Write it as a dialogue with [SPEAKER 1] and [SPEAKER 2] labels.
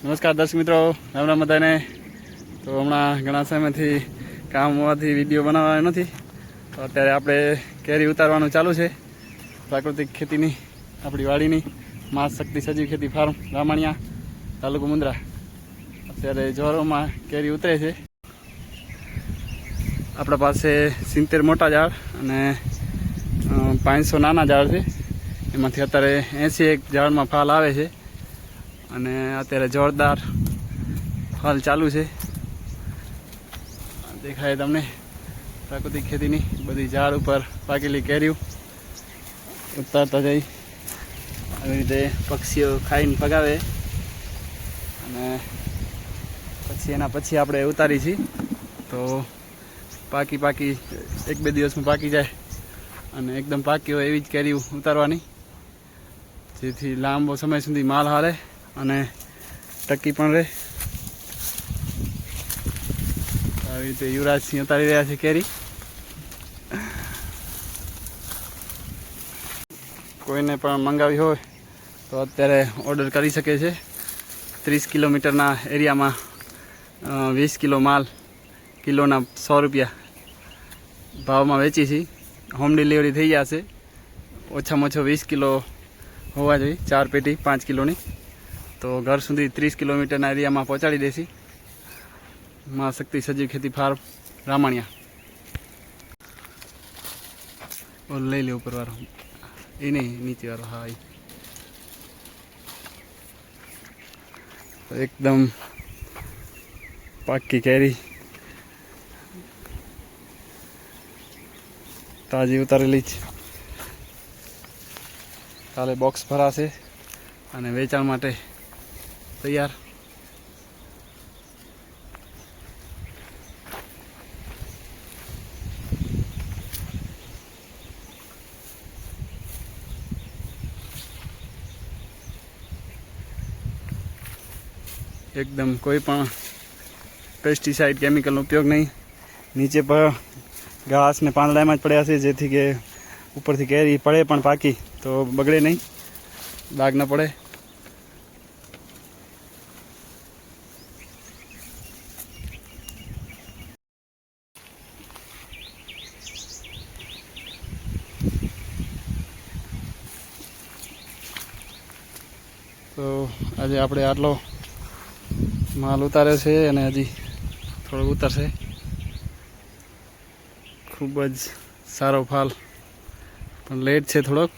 [SPEAKER 1] નમસ્કાર દર્શક મિત્રો, રામ રામ બધાને। તો હમણાં ઘણા સમયથી કામ હોવાથી વિડીયો બનાવવાનો નથી, તો અત્યારે આપણે કેરી ઉતારવાનું ચાલુ છે પ્રાકૃતિક ખેતીની, આપણી વાડીની મા શક્તિ સજીવ ખેતી ફાર્મ રામાણિયા, તાલુકો મુન્દ્રા। અત્યારે જોરોમાં કેરી ઉતરે છે। આપણા પાસે 70 મોટા ઝાડ અને 500 નાના ઝાડ છે, એમાંથી અત્યારે 81 ઝાડમાં ફાલ આવે છે અને અત્યારે જોરદાર ફાલ ચાલુ છે। દેખાય તમને પ્રાકૃતિક ખેતીની બધી ઝાડ ઉપર પાકેલી કેરીઓ ઉતારતા જઈ આવી રીતે પક્ષીઓ ખાઈને ભગાવે અને પછી આપણે ઉતારી છીએ। તો પાકી 1-2 દિવસમાં પાકી જાય અને એકદમ પાકી હોય એવી જ કેરીઓ ઉતારવાની, જેથી લાંબો સમય સુધી માલ હાલે અને ટકી પણ રહે। આવી રીતે યુવરાજસિંહ ઉતારી રહ્યા છે કેરી। કોઈને પણ મંગાવી હોય તો અત્યારે ઓર્ડર કરી શકે છે। 30 કિલોમીટરના એરિયામાં 20 કિલો માલ કિલોના 100 રૂપિયા ભાવમાં વેચી છે। હોમ ડિલિવરી થઈ જશે। ઓછામાં ઓછો 20 કિલો હોવા જોઈએ, 4 પેટી 5 કિલોની, તો ઘર સુધી 30 કિલોમીટરના એરિયામાં પહોંચાડી દેશી। મા શક્તિ સજીવ ખેતી ફાર્મ રામાણિયા। ઓલ લઈ લે ઉપરવાળો, એ નહીં નીચેવાળો, હા એ એકદમ પાકી કેરી તાજી ઉતારેલી જ। કાલે બોક્સ ભરાશે અને વેચાણ માટે તૈયાર। એકદમ કોઈ પણ પેસ્ટિસાઇડ કેમિકલનો ઉપયોગ નહીં। નીચે પર ઘાસ ને પાંદડામાં જ પડ્યા છે, જેથી કે ઉપરથી કેરી પડે પણ પાકી તો બગડે નહીં, દાગ ન પડે। તો આજે આપણે આટલો માલ ઉતાર્યો છે અને હજી થોડોક ઉતરશે। ખૂબ જ સારો ફાલ, પણ લેટ છે થોડોક।